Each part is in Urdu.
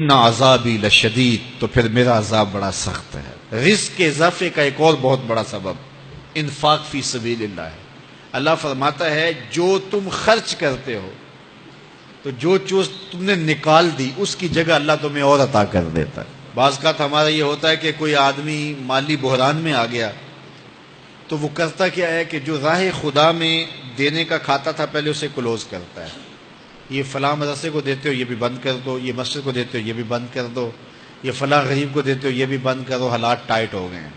وَإِنَّ عَذَابِي لَشَدِيدٌ، تو پھر میرا عذاب بڑا سخت ہے۔ رزق کے اضافے کا ایک اور بہت بڑا سبب انفاق فی سبیل اللہ ہے۔ اللہ فرماتا ہے جو تم خرچ کرتے ہو تو جو چیز تم نے نکال دی اس کی جگہ اللہ تمہیں اور عطا کر دیتا ہے۔ بعض کا ہمارا یہ ہوتا ہے کہ کوئی آدمی مالی بحران میں آ گیا تو وہ کرتا کیا ہے کہ جو راہ خدا میں دینے کا کھاتا تھا پہلے اسے کلوز کرتا ہے، یہ فلاں مدرسے کو دیتے ہو یہ بھی بند کر دو، یہ مسجد کو دیتے ہو یہ بھی بند کر دو، یہ فلاں غریب کو دیتے ہو یہ بھی بند کرو، حالات ٹائٹ ہو گئے ہیں۔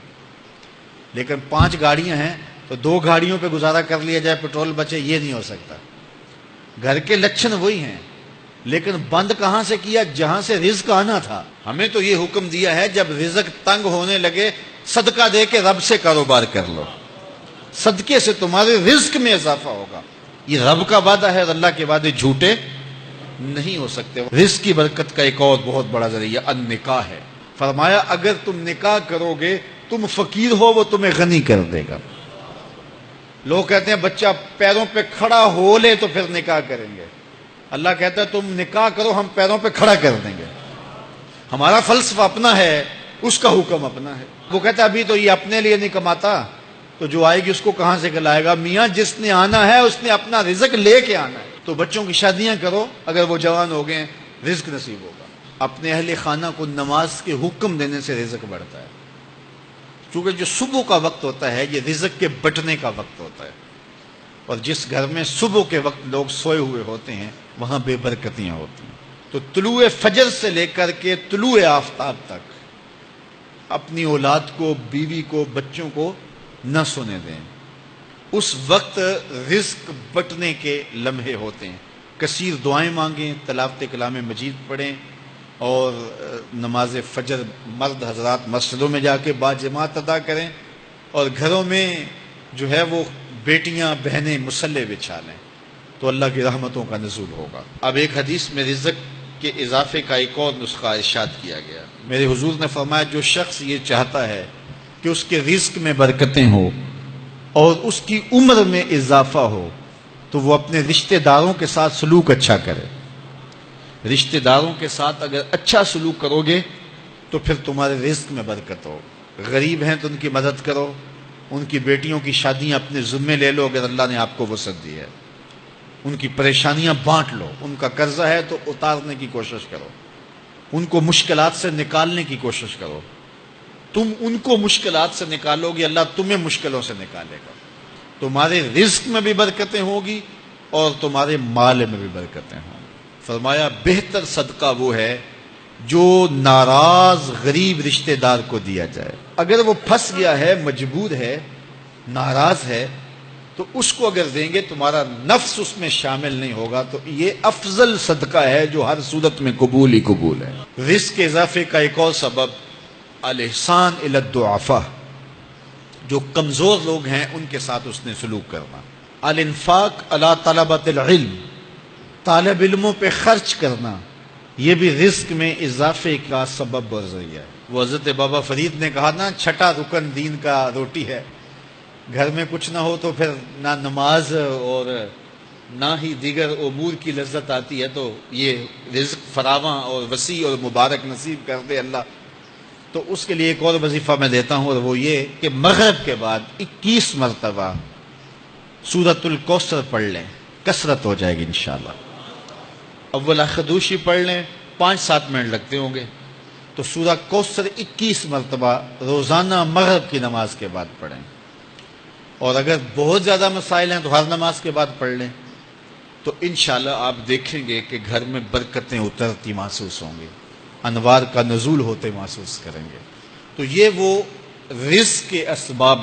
لیکن 5 گاڑیاں ہیں تو 2 گاڑیوں پہ گزارا کر لیا جائے، پیٹرول بچے، یہ نہیں ہو سکتا۔ گھر کے لچھن وہی ہیں لیکن بند کہاں سے کیا؟ جہاں سے رزق آنا تھا۔ ہمیں تو یہ حکم دیا ہے جب رزق تنگ ہونے لگے صدقہ دے کے رب سے کاروبار کر لو، صدقے سے تمہارے رزق میں اضافہ ہوگا۔ یہ رب کا وعدہ ہے اور اللہ کے وعدے جھوٹے نہیں ہو سکتے۔ رزق کی برکت کا ایک اور بہت بڑا ذریعہ النکاح ہے۔ فرمایا اگر تم نکاح کرو گے، تم فقیر ہو وہ تمہیں غنی کر دے گا۔ لوگ کہتے ہیں بچہ پیروں پہ کھڑا ہو لے تو پھر نکاح کریں گے، اللہ کہتا ہے تم نکاح کرو ہم پیروں پہ کھڑا کر دیں گے۔ ہمارا فلسفہ اپنا ہے، اس کا حکم اپنا ہے۔ وہ کہتا ہے ابھی تو یہ اپنے لیے نہیں کماتا تو جو آئے گی اس کو کہاں سے کھلائے گا؟ میاں جس نے آنا ہے اس نے اپنا رزق لے کے آنا ہے۔ تو بچوں کی شادیاں کرو، اگر وہ جوان ہو گئے رزق نصیب ہوگا۔ اپنے اہل خانہ کو نماز کے حکم دینے سے رزق بڑھتا ہے، کیونکہ جو صبح کا وقت ہوتا ہے یہ رزق کے بٹنے کا وقت ہوتا ہے، اور جس گھر میں صبح کے وقت لوگ سوئے ہوئے ہوتے ہیں وہاں بے برکتیاں ہوتی ہیں۔ تو طلوع فجر سے لے کر کے طلوع آفتاب تک اپنی اولاد کو، بیوی کو، بچوں کو نہ سونے دیں۔ اس وقت رزق بٹنے کے لمحے ہوتے ہیں۔ کثیر دعائیں مانگیں، تلاوت کلام مجید پڑھیں، اور نماز فجر مرد حضرات مسجدوں میں جا کے باجماعت ادا کریں، اور گھروں میں جو ہے وہ بیٹیاں بہنیں مصلے بچھا لیں تو اللہ کی رحمتوں کا نزول ہوگا۔ اب ایک حدیث میں رزق کے اضافے کا ایک اور نسخہ ارشاد کیا گیا۔ میرے حضور نے فرمایا جو شخص یہ چاہتا ہے کہ اس کے رزق میں برکتیں ہو اور اس کی عمر میں اضافہ ہو تو وہ اپنے رشتہ داروں کے ساتھ سلوک اچھا کرے۔ رشتہ داروں کے ساتھ اگر اچھا سلوک کرو گے تو پھر تمہارے رزق میں برکت ہو۔ غریب ہیں تو ان کی مدد کرو، ان کی بیٹیوں کی شادیاں اپنے ذمے لے لو اگر اللہ نے آپ کو وسعت دی ہے، ان کی پریشانیاں بانٹ لو، ان کا قرضہ ہے تو اتارنے کی کوشش کرو، ان کو مشکلات سے نکالنے کی کوشش کرو۔ تم ان کو مشکلات سے نکالو گے، اللہ تمہیں مشکلوں سے نکالے گا۔ تمہارے رزق میں بھی برکتیں ہوگی اور تمہارے مال میں بھی برکتیں ہوں۔ فرمایا بہتر صدقہ وہ ہے جو ناراض غریب رشتہ دار کو دیا جائے۔ اگر وہ پھنس گیا ہے، مجبور ہے، ناراض ہے، تو اس کو اگر دیں گے تمہارا نفس اس میں شامل نہیں ہوگا، تو یہ افضل صدقہ ہے جو ہر صورت میں قبول ہی قبول ہے۔ رزق کے اضافے کا ایک اور سبب الاحسان الی الضعفاء، جو کمزور لوگ ہیں ان کے ساتھ اس نے سلوک کرنا۔ الانفاق علی طلبۃ العلم، طالب علموں پہ خرچ کرنا، یہ بھی رزق میں اضافے کا سبب اور ذریعہ ہے۔ وہ حضرت بابا فرید نے کہا نا، چھٹا رکن دین کا روٹی ہے۔ گھر میں کچھ نہ ہو تو پھر نہ نماز اور نہ ہی دیگر امور کی لذت آتی ہے، تو یہ رزق فراواں اور وسیع اور مبارک نصیب کر دے اللہ۔ تو اس کے لیے ایک اور وظیفہ میں دیتا ہوں، اور وہ یہ کہ مغرب کے بعد 21 مرتبہ سورۃ الکوثر پڑھ لیں، کثرت ہو جائے گی انشاءاللہ۔ اول خدوشی پڑھ لیں، 5-7 منٹ لگتے ہوں گے، تو سورہ کوثر 21 مرتبہ روزانہ مغرب کی نماز کے بعد پڑھیں۔ اور اگر بہت زیادہ مسائل ہیں تو ہر نماز کے بعد پڑھ لیں، تو انشاءاللہ آپ دیکھیں گے کہ گھر میں برکتیں اترتی محسوس ہوں گی، انوار کا نزول ہوتے محسوس کریں گے۔ تو یہ وہ رزق کے اسباب